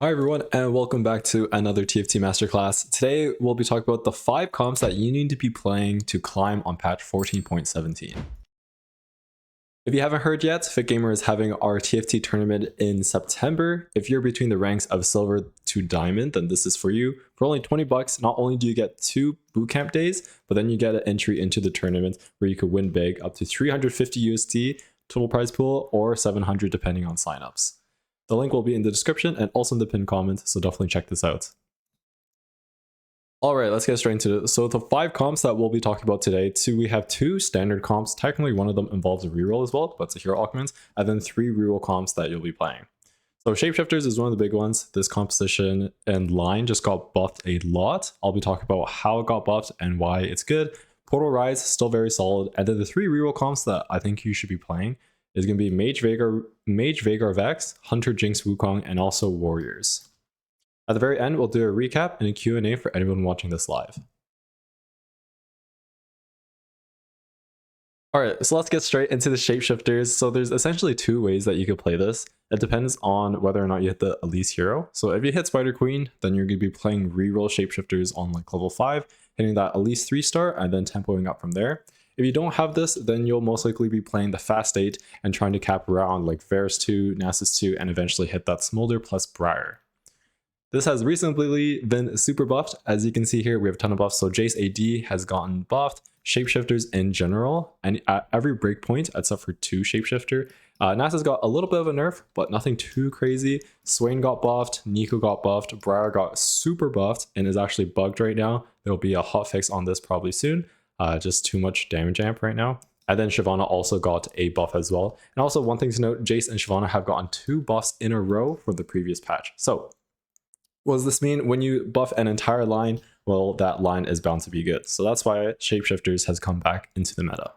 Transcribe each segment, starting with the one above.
Hi everyone, and welcome back to another TFT Masterclass. Today we'll be talking about the 5 comps that you need to be playing to climb on patch 14.17. If you haven't heard yet, Fit Gamer is having our TFT tournament in September. If you're between the ranks of silver to diamond, then this is for you. For only 20 bucks, not only do you get 2 bootcamp days, but then you get an entry into the tournament where you could win big, up to 350 USD total prize pool or 700 depending on signups. The link will be in the description and also in the pinned comment, so definitely check this out. Alright, let's get straight into it. So the 5 comps that we'll be talking about today, we have 2 standard comps. Technically one of them involves a reroll as well, but it's a hero augment, and then 3 reroll comps that you'll be playing. So Shapeshifters is one of the big ones. This composition and line just got buffed a lot. I'll be talking about how it got buffed and why it's good. Portal Ryze, still very solid. And then the 3 reroll comps that I think you should be playing is going to be Mage Reroll Vex, Hunter Jinx Wukong, and also Warriors. At the very end, we'll do a recap and a Q&A for anyone watching this live. Alright, so let's get straight into the Shapeshifters. So there's essentially 2 ways that you could play this. It depends on whether or not you hit the Elise hero. So if you hit Spider Queen, then you're going to be playing reroll Shapeshifters on like level 5, hitting that Elise 3-star, and then tempoing up from there. If you don't have this, then you'll most likely be playing the Fast 8 and trying to cap around like Varus 2, Nasus 2, and eventually hit that Smolder plus Briar. This has recently been super buffed. As you can see here, we have a ton of buffs. So Jace AD has gotten buffed, Shapeshifters in general, and at every breakpoint except for 2 Shapeshifter. Nasus got a little bit of a nerf, but nothing too crazy. Swain got buffed, Nico got buffed, Briar got super buffed and is actually bugged right now. There'll be a hotfix on this probably soon. Just too much damage amp right now. And then Shyvana also got a buff as well. And also one thing to note, Jace and Shyvana have gotten 2 buffs in a row from the previous patch. So what does this mean? When you buff an entire line, well, that line is bound to be good. So that's why Shapeshifters has come back into the meta.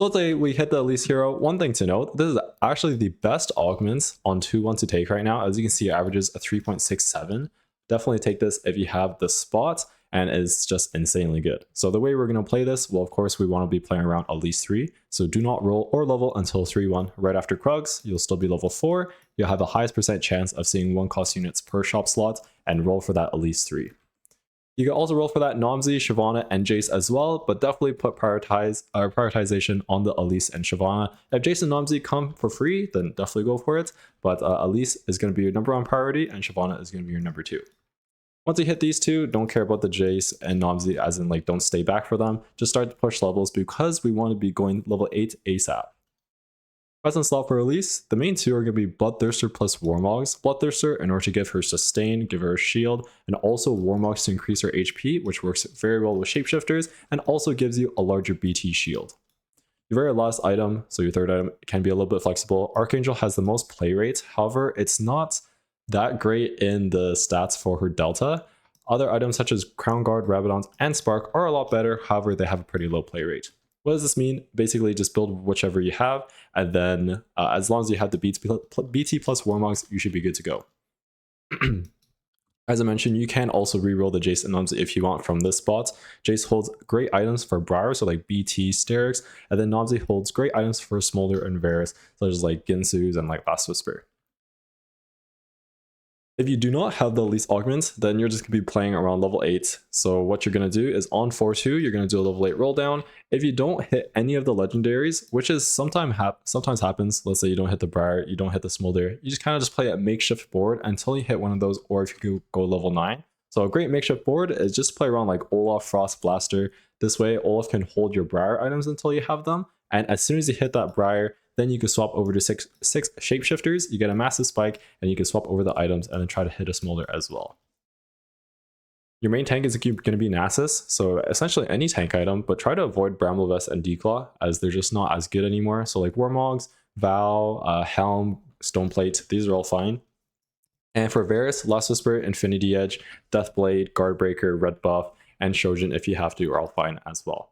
So let's say we hit the Elise hero. One thing to note, this is actually the best augments on 2-1 to take right now. As you can see, it averages a 3.67. Definitely take this if you have the spot, and it's just insanely good. So the way we're going to play this, well, of course, we want to be playing around Elise 3. So do not roll or level until 3-1. Right after Krugs, you'll still be level 4. You'll have the highest % chance of seeing 1 cost units per shop slot and roll for that Elise 3. You can also roll for that Nomzi, Shyvana, and Jace as well, but definitely put prioritization on the Elise and Shyvana. If Jace and Nomzi come for free, then definitely go for it. But Elise is going to be your #1 priority, and Shyvana is going to be your #2. Once you hit these 2, don't care about the Jace and Nomzi, as in like don't stay back for them. Just start to push levels because we want to be going level 8 ASAP. Present slot for Elise, the main 2 are going to be Bloodthirster plus Warmogs. Bloodthirster in order to give her sustain, give her a shield, and also Warmogs to increase her HP, which works very well with Shapeshifters, and also gives you a larger BT shield. Your very last item, so your 3rd item, can be a little bit flexible. Archangel has the most play rate, however, it's not that great in the stats for her delta. Other items such as Crown Guard, Rabadons, and Spark are a lot better, however, they have a pretty low play rate. What does this mean? Basically, just build whichever you have, and then as long as you have the BT plus Warmogs, you should be good to go. As I mentioned, you can also reroll the Jace and Nomzi if you want from this spot. Jace holds great items for Briar, so like BT, Sterix, and then Nomzi holds great items for Smolder and Varus, such as like Ginsu's and like Last Whisper. If you do not have the Elise augment, then you're just going to be playing around level 8. So what you're going to do is on 4-2, you're going to do a level 8 roll down. If you don't hit any of the legendaries, which is sometimes happens, let's say you don't hit the Briar, you don't hit the Smolder, you just kind of just play a makeshift board until you hit one of those, or if you go level 9. So a great makeshift board is just play around like Olaf, Frost, Blaster. This way, Olaf can hold your Briar items until you have them. And as soon as you hit that Briar, then you can swap over to 6 Shapeshifters, you get a massive spike, and you can swap over the items and then try to hit a Smolder as well. Your main tank is going to be Nasus, so essentially any tank item, but try to avoid Bramble Vest and Declaw as they're just not as good anymore. So like Warmogs, Vow, Helm, Stoneplate, these are all fine. And for Varus, Last Whisper, Infinity Edge, Deathblade, Guardbreaker, Red Buff, and Shojin if you have to are all fine as well.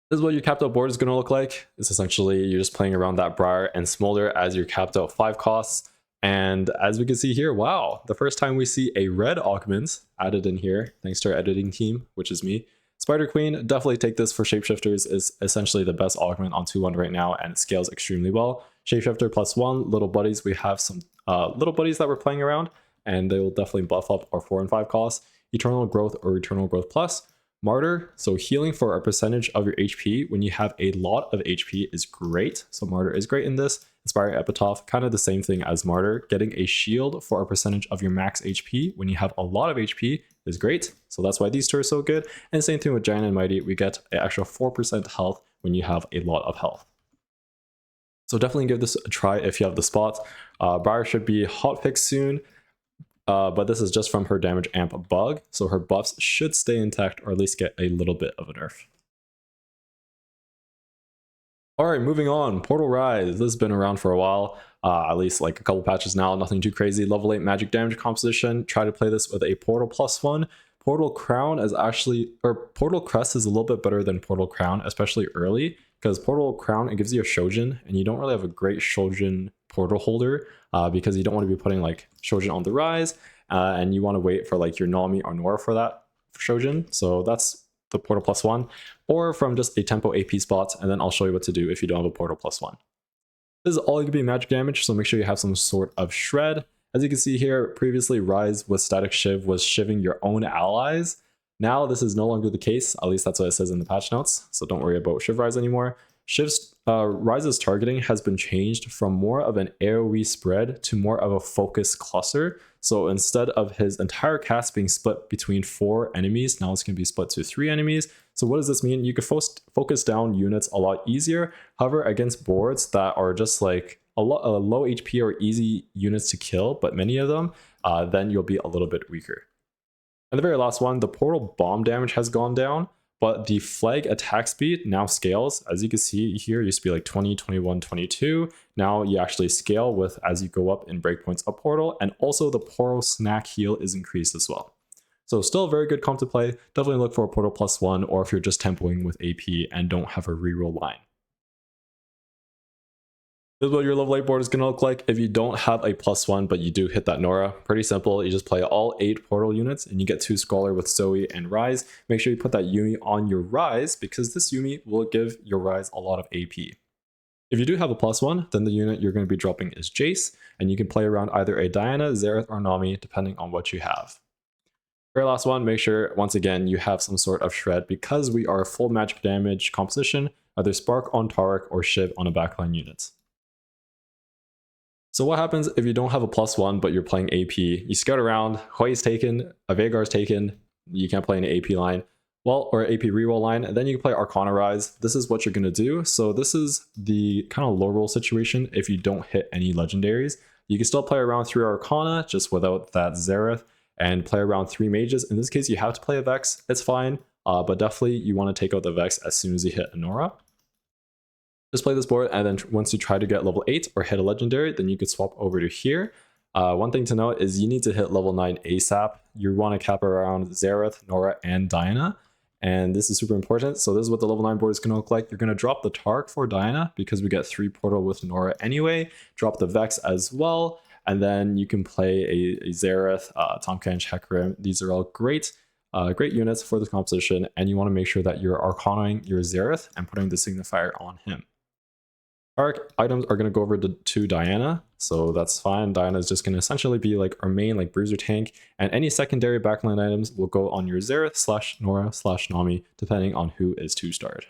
This is what your capped out board is going to look like. It's essentially you're just playing around that Briar and Smolder as your capped out 5 costs. And as we can see here, wow, the first time we see a red augment added in here, thanks to our editing team, which is me. Spider Queen, definitely take this for Shapeshifters, is essentially the best augment on 2-1 right now and it scales extremely well. Shapeshifter +1, little buddies, we have some little buddies that we're playing around, and they will definitely buff up our 4 and 5 costs. Eternal Growth or Eternal Growth Plus. Martyr, so healing for a percentage of your HP when you have a lot of HP is great. So Martyr is great in this. Inspiring Epitaph, kind of the same thing as Martyr. Getting a shield for a percentage of your max HP when you have a lot of HP is great. So that's why these two are so good. And same thing with Giant and Mighty, we get an extra 4% health when you have a lot of health. So definitely give this a try if you have the spot. Briar should be hot fixed soon. But this is just from her damage amp bug, so her buffs should stay intact or at least get a little bit of a nerf. Alright, moving on. Portal Ryze. This has been around for a while, at least like a couple patches now, nothing too crazy. Level 8 magic damage composition. Try to play this with a Portal +1. Portal Crown is actually, or Portal Crest is a little bit better than Portal Crown, especially early, because Portal Crown, it gives you a Shojin, and you don't really have a great Shojin portal holder, because you don't want to be putting like Shojin on the Ryze, and you want to wait for like your Nami or Nora for that Shojin. So that's the Portal +1, or from just a tempo AP spot, and then I'll show you what to do if you don't have a Portal +1. This is all going to be magic damage, so make sure you have some sort of shred. As you can see here, previously Ryze with Static Shiv was shivving your own allies. Now this is no longer the case, at least that's what it says in the patch notes, so don't worry about Shiv Ryze anymore. Ryze's targeting has been changed from more of an AoE spread to more of a focus cluster. So instead of his entire cast being split between 4 enemies, now it's going to be split to 3 enemies. So what does this mean? You can focus down units a lot easier. However, against boards that are just like a low HP or easy units to kill, but many of them, then you'll be a little bit weaker. And the very last one, the portal bomb damage has gone down, but the flag attack speed now scales. As you can see here, it used to be like 20, 21, 22. Now you actually scale with as you go up in breakpoints of portal, and also the portal snack heal is increased as well. So still a very good comp to play. Definitely look for a portal +1, or if you're just tempoing with AP and don't have a reroll line. This is what your level 8 board is going to look like if you don't have a +1 but you do hit that Nora. Pretty simple, you just play all 8 portal units and you get 2 Scholar with Zoe and Ryze. Make sure you put that Yuumi on your Ryze because this Yuumi will give your Ryze a lot of AP. If you do have a +1, then the unit you're going to be dropping is Jace, and you can play around either a Diana, Xerath, or Nami depending on what you have. Very last one, make sure once again you have some sort of shred because we are a full magic damage composition, either Spark on Taric or Shiv on a backline unit. So what happens if you don't have a +1 but you're playing AP? You scout around, Hui is taken, a Veigar is taken, you can't play an AP line, well, or AP reroll line, and then you can play Arcana Ryze. This is what you're going to do. So this is the kind of low roll situation if you don't hit any legendaries. You can still play around 3 Arcana just without that Xerath, and play around 3 mages. In this case, you have to play a Vex, it's fine, but definitely you want to take out the Vex as soon as you hit a Nora. Just play this board, and then once you try to get level 8 or hit a legendary, then you could swap over to here. One thing to note is you need to hit level 9 ASAP. You want to cap around Xerath, Nora, and Diana, and this is super important. So this is what the level 9 board is going to look like. You're going to drop the Taric for Diana because we get 3 portal with Nora anyway. Drop the Vex as well, and then you can play a Xerath, Tahm Kench, Hecarim. These are all great units for this composition, and you want to make sure that you're Arcanaing your Xerath and putting the Signifier on him. Taric items are going to go over to Diana, so that's fine. Diana is just going to essentially be like our main like bruiser tank, and any secondary backline items will go on your Xerath / Nora / Nami, depending on who is 2-starred.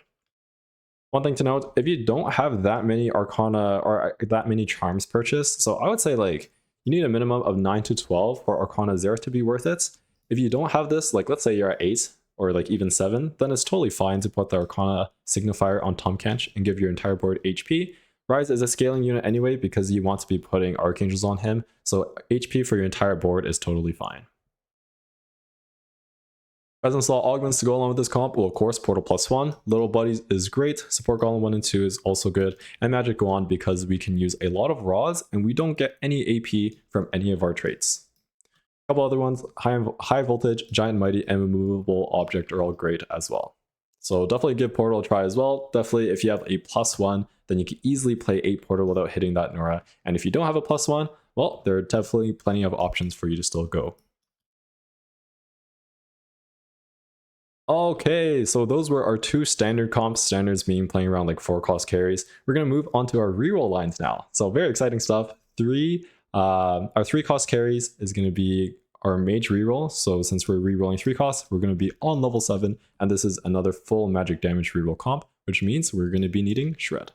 One thing to note, if you don't have that many Arcana or that many charms purchased, so I would say like you need a minimum of 9 to 12 for Arcana Xerath to be worth it. If you don't have this, like let's say you're at 8 or like even 7, then it's totally fine to put the Arcana Signifier on Tahm Kench and give your entire board HP. Ryze is a scaling unit anyway because you want to be putting Archangels on him, so HP for your entire board is totally fine. Presence Law augments to go along with this comp, well of course Portal +1, Little Buddies is great, Support Golem 1 and 2 is also good, and Magic go on because we can use a lot of Raws and we don't get any AP from any of our traits. A couple other ones, High Voltage, Giant Mighty, and Removable Object are all great as well. So definitely give Portal a try as well. Definitely if you have a +1, then you can easily play 8 Portal without hitting that Nora. And if you don't have a +1, well, there are definitely plenty of options for you to still go. Okay, so those were our two standard comps, standards being playing around like 4 cost carries. We're going to move on to our reroll lines now. So very exciting stuff. Our 3 cost carries is going to be our Mage Reroll. So since we're rerolling 3 costs, we're going to be on level 7, and this is another full magic damage reroll comp, which means we're going to be needing Shred.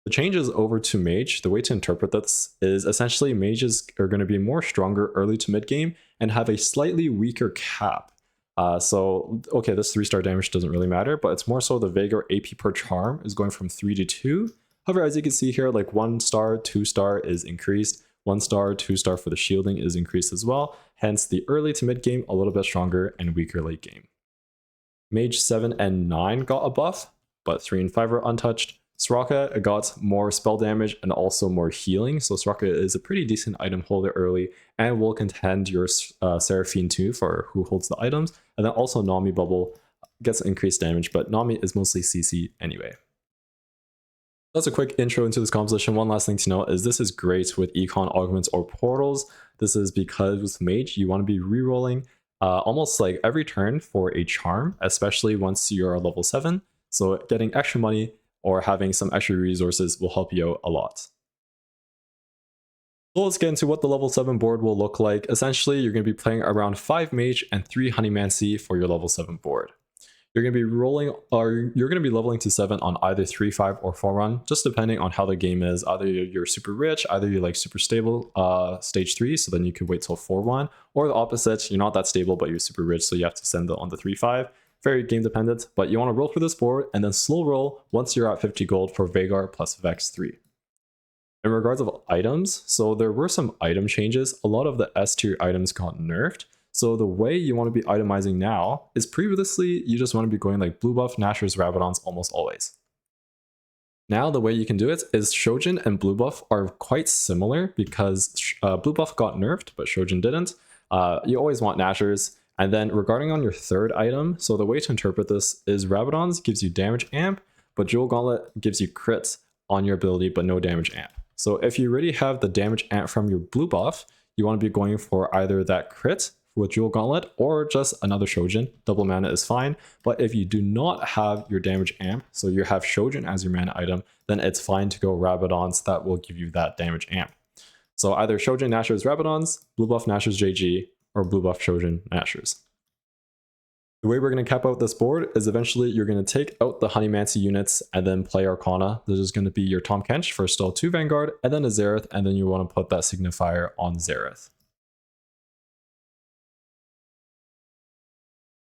The changes over to Mage, the way to interpret this is essentially mages are going to be more stronger early to mid game and have a slightly weaker cap. Okay, this 3-star damage doesn't really matter, but it's more so the Veigar AP per charm is going from 3 to 2. However, as you can see here, like 1-star, 2-star is increased, 1-star, 2-star for the shielding is increased as well. Hence, the early to mid game a little bit stronger and weaker late game. Mage 7 and 9 got a buff, but 3 and 5 are untouched. Soraka got more spell damage and also more healing, so Soraka is a pretty decent item holder early and will contend your Seraphine too for who holds the items. And then also Nami Bubble gets increased damage, but Nami is mostly CC anyway. That's a quick intro into this composition. One last thing to note is this is great with econ augments or portals. This is because with Mage, you want to be rerolling almost like every turn for a charm, especially once you're level 7. So getting extra money or having some extra resources will help you out a lot. So let's get into what the level 7 board will look like. Essentially, you're going to be playing around 5 Mage and 3 Honeymancy for your level 7 board. You're going to be rolling, or you're going to be leveling to 7 on either 3, 5, or 4 run, just depending on how the game is. Either you're super rich, either you're like super stable, stage 3, so then you can wait till 4-1, or the opposite, you're not that stable, but you're super rich, so you have to send it on the 3, 5. Very game dependent, but you want to roll through this board and then slow roll once you're at 50 gold for Veigar plus Vex 3. In regards of items, so there were some item changes. A lot of the S tier items got nerfed. So the way you want to be itemizing now is previously you just want to be going like blue buff, Nashers, Rabadons almost always. Now the way you can do it is Shojin and blue buff are quite similar because blue buff got nerfed, but Shojin didn't. You always want Nashers. And then regarding on your third item, so the way to interpret this is Rabadons gives you damage amp, but Jewel Gauntlet gives you crits on your ability, but no damage amp. So if you already have the damage amp from your blue buff, you want to be going for either that crit with Jewel Gauntlet or just another Shojin. Double mana is fine. But if you do not have your damage amp, so you have Shojin as your mana item, then it's fine to go Rabadons that will give you that damage amp. So either Shojin, Nashers, Rabadons, blue buff, Nashers, JG, or blue buff, Shojin, Nashers. The way we're going to cap out this board is eventually you're going to take out the Honeymancy units and then play Arcana. This is going to be your Tahm Kench for still 2 Vanguard and then a Xerath, and then you want to put that Signifier on Xerath.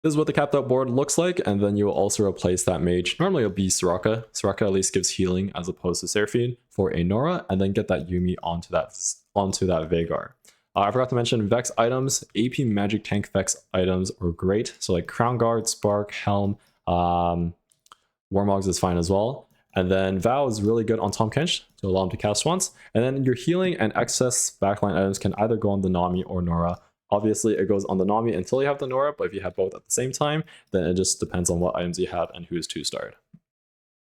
This is what the capped out board looks like, and then you will also replace that mage. Normally it'll be Soraka. Soraka at least gives healing as opposed to Seraphine for a Nora, and then get that Yuumi onto that Veigar. I forgot to mention Vex items. AP Magic Tank Vex items are great. So like Crown Guard, Spark, Helm, Warmogs is fine as well. And then Vow is really good on Tahm Kench to allow him to cast once. And then your healing and excess backline items can either go on the Nami or Nora. Obviously, it goes on the Nami until you have the Nora, but if you have both at the same time, then it just depends on what items you have and who is 2-starred.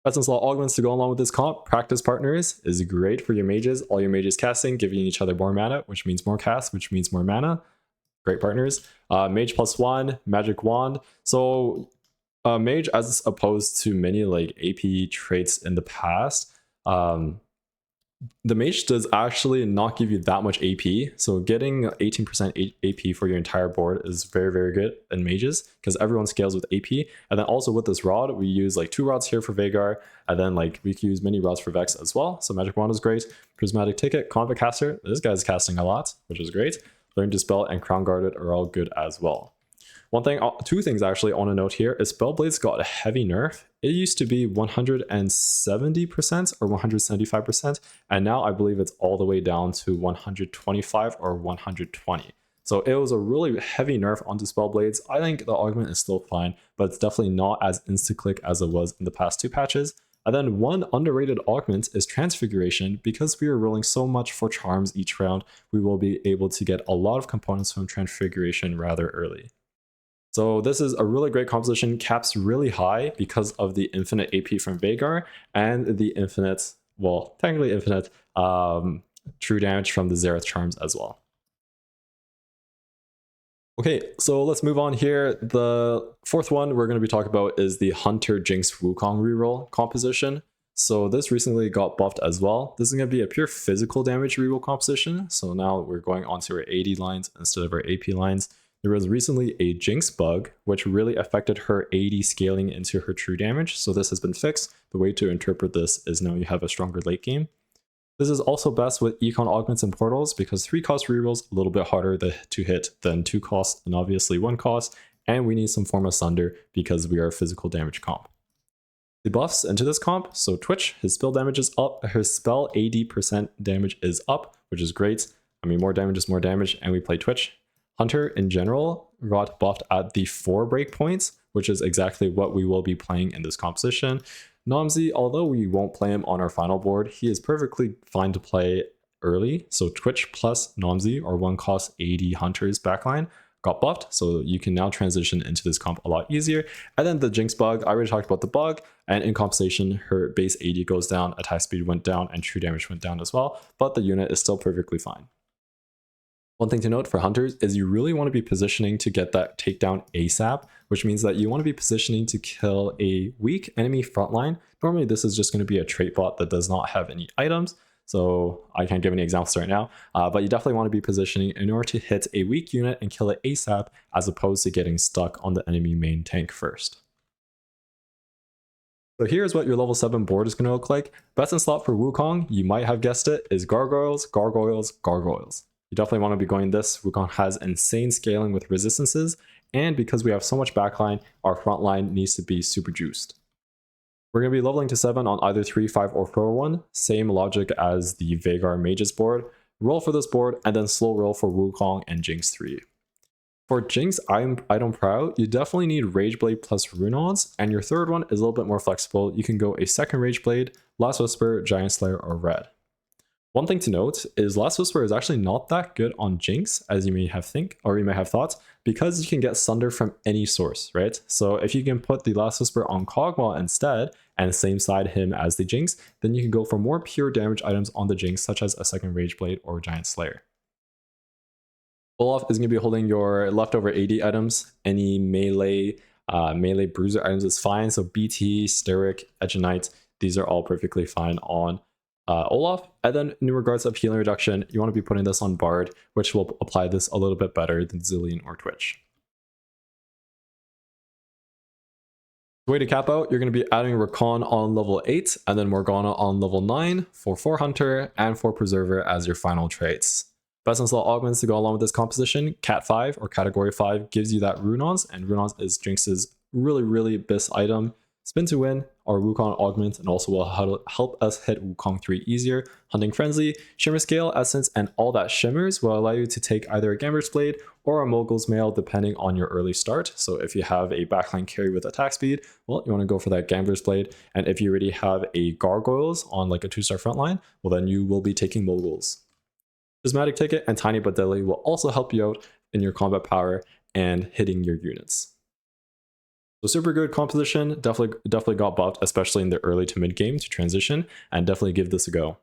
Presence Law augments to go along with this comp. Practice Partners is great for your mages. All your mages casting, giving each other more mana, which means more cast, which means more mana. Great partners. Mage +1, Magic Wand. So Mage, as opposed to many like AP traits in the past, the Mage does actually not give you that much AP. So getting 18% AP for your entire board is very, very good in Mages because everyone scales with AP. And then also with this rod, we use like 2 rods here for Veigar, and then like we can use many rods for Vex as well. So Magic Wand is great. Prismatic Ticket, Convict Caster, this guy's casting a lot, which is great. Learn to Spell and Crown Guarded are all good as well. Two things actually I want to note here is Spellblades got a heavy nerf. It used to be 170% or 175%, and now I believe it's all the way down to 125 or 120. So it was a really heavy nerf onto Spellblades. I think the augment is still fine, but it's definitely not as insta-click as it was in the past 2 patches. And then one underrated augment is Transfiguration. Because we are rolling so much for charms each round, we will be able to get a lot of components from Transfiguration rather early. So this is a really great composition, caps really high because of the infinite AP from Veigar and the infinite, well, technically infinite true damage from the Xerath charms as well. Okay, so let's move on here. The fourth one we're going to be talking about is the Hunter Jinx Wukong reroll composition. So this recently got buffed as well. This is going to be a pure physical damage reroll composition. So now we're going onto our AD lines instead of our AP lines. There was recently a Jinx bug, which really affected her AD scaling into her true damage. So this has been fixed. The way to interpret this is now you have a stronger late game. This is also best with econ augments and portals because 3 cost rerolls a little bit harder to hit than 2 cost and obviously 1 cost, and we need some form of Sunder because we are a physical damage comp. The buffs into this comp, so Twitch, his spell damage is up, her spell AD percent damage is up, which is great. I mean, more damage is more damage, and we play Twitch. Hunter in general got buffed at the 4 breakpoints, which is exactly what we will be playing in this composition. Nomzy, although we won't play him on our final board, he is perfectly fine to play early. So Twitch plus Nomzy, or 1 cost AD Hunter's backline, got buffed, so you can now transition into this comp a lot easier. And then the Jinx bug, I already talked about the bug, and in compensation, her base AD goes down, attack speed went down, and true damage went down as well, but the unit is still perfectly fine. One thing to note for Hunters is you really want to be positioning to get that takedown ASAP, which means that you want to be positioning to kill a weak enemy frontline. Normally this is just going to be a trait bot that does not have any items, so I can't give any examples right now, but you definitely want to be positioning in order to hit a weak unit and kill it ASAP, as opposed to getting stuck on the enemy main tank first. So here's what your level 7 board is going to look like. Best in slot for Wukong, you might have guessed it, is Gargoyles, Gargoyles, Gargoyles. You definitely want to be going this. Wukong has insane scaling with resistances, and because we have so much backline, our front line needs to be super juiced. We're going to be leveling to 7 on either 3, 5, or 4-1. Same logic as the Veigar Mages board. Roll for this board, and then slow roll for Wukong and Jinx 3. For Jinx item proud, you definitely need Rageblade plus Runeons, and your third one is a little bit more flexible. You can go a second Rageblade, Last Whisper, Giant Slayer, or Red. One thing to note is Last Whisper is actually not that good on Jinx, as you may have thought, because you can get Sunder from any source, right? So if you can put the Last Whisper on Kog'Maw instead, and same side him as the Jinx, then you can go for more pure damage items on the Jinx, such as a second Rageblade or Giant Slayer. Olaf is going to be holding your leftover AD items. Any melee bruiser items is fine, so BT, Styric, Edge Knight, these are all perfectly fine on Olaf. And then in regards of healing reduction, you want to be putting this on Bard, which will apply this a little bit better than Zilean or Twitch. The way to cap out, you're going to be adding Rakan on level 8 and then Morgana on level 9 for 4 Hunter and 4 Preserver as your final traits. Best in slot augments to go along with this composition, Cat 5 or Category 5 gives you that Runeons, and Runeons is Jinx's really best item. Spin to win, our Wukong augment, and also will help us hit Wukong 3 easier. Hunting Frenzy, Shimmer Scale, Essence, and all that shimmers will allow you to take either a Gambler's Blade or a Mogul's Mail depending on your early start. So if you have a backline carry with attack speed, well, you want to go for that Gambler's Blade. And if you already have a Gargoyles on like a 2-star frontline, well then you will be taking Moguls. Prismatic Ticket and Tiny but Deadly will also help you out in your combat power and hitting your units. So super good composition, definitely got buffed, especially in the early to mid game to transition, and definitely give this a go.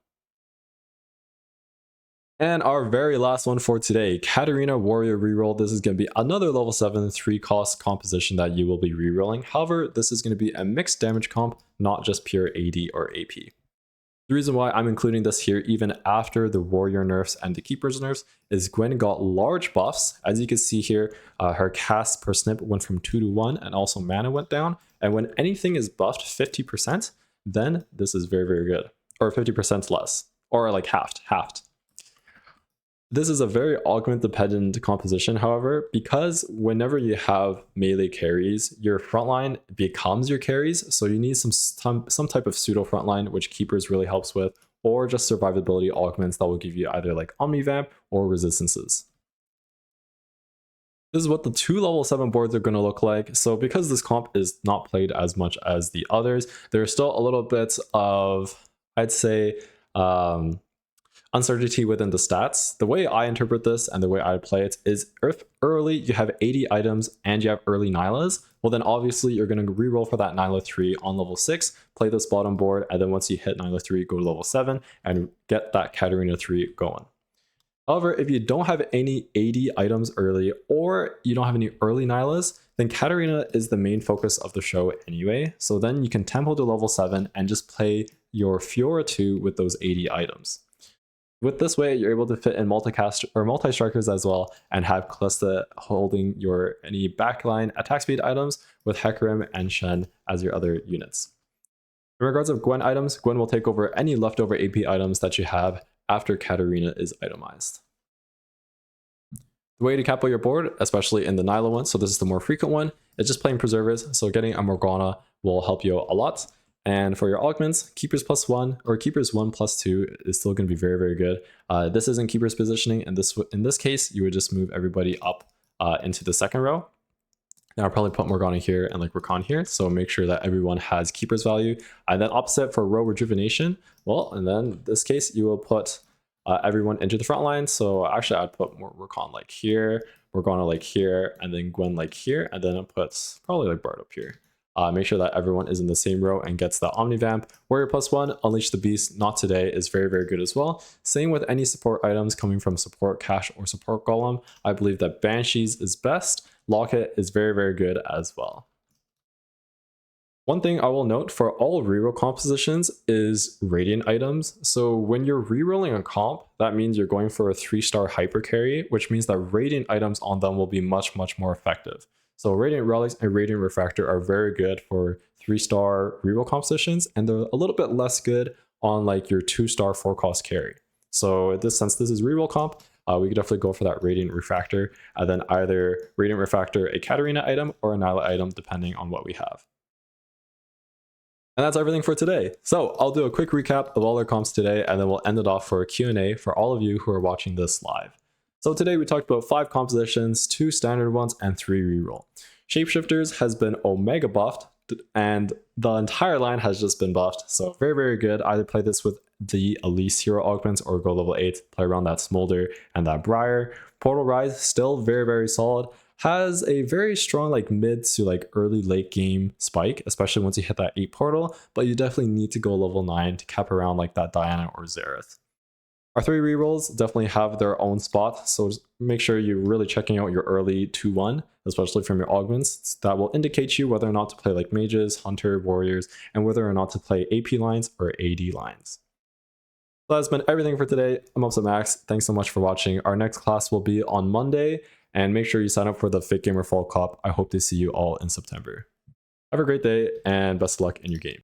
And our very last one for today, Katarina Warrior Reroll. This is going to be another level 7 3-cost composition that you will be rerolling. However, this is going to be a mixed damage comp, not just pure AD or AP. The reason why I'm including this here even after the Warrior nerfs and the Keeper's nerfs is Gwen got large buffs. As you can see here, her cast per snip went from 2 to 1 and also mana went down. And when anything is buffed 50%, then this is very good. Or 50% less. Or like halved. This is a very augment dependent composition, however, because whenever you have melee carries, your frontline becomes your carries, so you need some type of pseudo frontline, which Keepers really helps with, or just survivability augments that will give you either like Omnivamp or resistances. This is what the 2 level 7 boards are going to look like. So because this comp is not played as much as the others, there's still a little bit of, I'd say, uncertainty within the stats. The way I interpret this and the way I play it is if early you have 80 items and you have early Nylas, well then obviously you're going to reroll for that Nyla 3 on level 6, play this bottom board, and then once you hit Nyla 3, go to level 7 and get that Katarina 3 going. However, if you don't have any AD items early or you don't have any early Nylas, then Katarina is the main focus of the show anyway. So then you can tempo to level 7 and just play your Fiora 2 with those AD items. With this way, you're able to fit in multicast or multi-strikers as well and have Kalista holding your any backline attack speed items with Hecarim and Shen as your other units. In regards of Gwen items, Gwen will take over any leftover AP items that you have after Katarina is itemized. The way to cap out your board, especially in the Nyla one, so this is the more frequent one, is just playing Preservers, so getting a Morgana will help you a lot. And for your augments, Keepers +1 or Keepers 1/2 is still going to be very, very good. This isn't Keepers positioning, and in this case, you would just move everybody up into the second row. Now I'll probably put Morgana here and like Wukong here, so make sure that everyone has Keepers value. And then opposite for row rejuvenation, well, and then in this case, you will put everyone into the front line. So actually I'd put more Wukong like here, Morgana like here, and then Gwen like here, and then I'll put probably like Bard up here. Make sure that everyone is in the same row and gets the Omnivamp. Warrior +1, Unleash the Beast, not today, is very, very good as well. Same with any support items coming from support Cash or support Golem. I believe that Banshees is best. Locket is very, very good as well. One thing I will note for all reroll compositions is Radiant items. So when you're rerolling a comp, that means you're going for a 3-star hyper carry, which means that Radiant items on them will be much, much more effective. So Radiant Relics and Radiant Refractor are very good for 3-star reroll compositions, and they're a little bit less good on like your 2-star 4-cost carry. So since this is reroll comp, we could definitely go for that Radiant Refractor, and then either Radiant Refractor a Katarina item or a Nyla item, depending on what we have. And that's everything for today. So I'll do a quick recap of all our comps today, and then we'll end it off for a Q&A for all of you who are watching this live. So today we talked about 5 compositions, 2 standard ones, and 3 reroll. Shapeshifters has been Omega buffed, and the entire line has just been buffed. So very, very good. Either play this with the Elise hero augments or go level 8, play around that Smolder and that Briar. Portal Ryze, still very, very solid. Has a very strong like mid to like early late game spike, especially once you hit that 8 portal, but you definitely need to go level 9 to cap around like that Diana or Xerath. Our 3 rerolls definitely have their own spot, so just make sure you're really checking out your early 2-1, especially from your augments. That will indicate you whether or not to play like mages, hunter, warriors, and whether or not to play AP lines or AD lines. So that's been everything for today. I'm Upsetmax. Thanks so much for watching. Our next class will be on Monday, and make sure you sign up for the Fake Gamer Fall Cup. I hope to see you all in September. Have a great day, and best of luck in your game.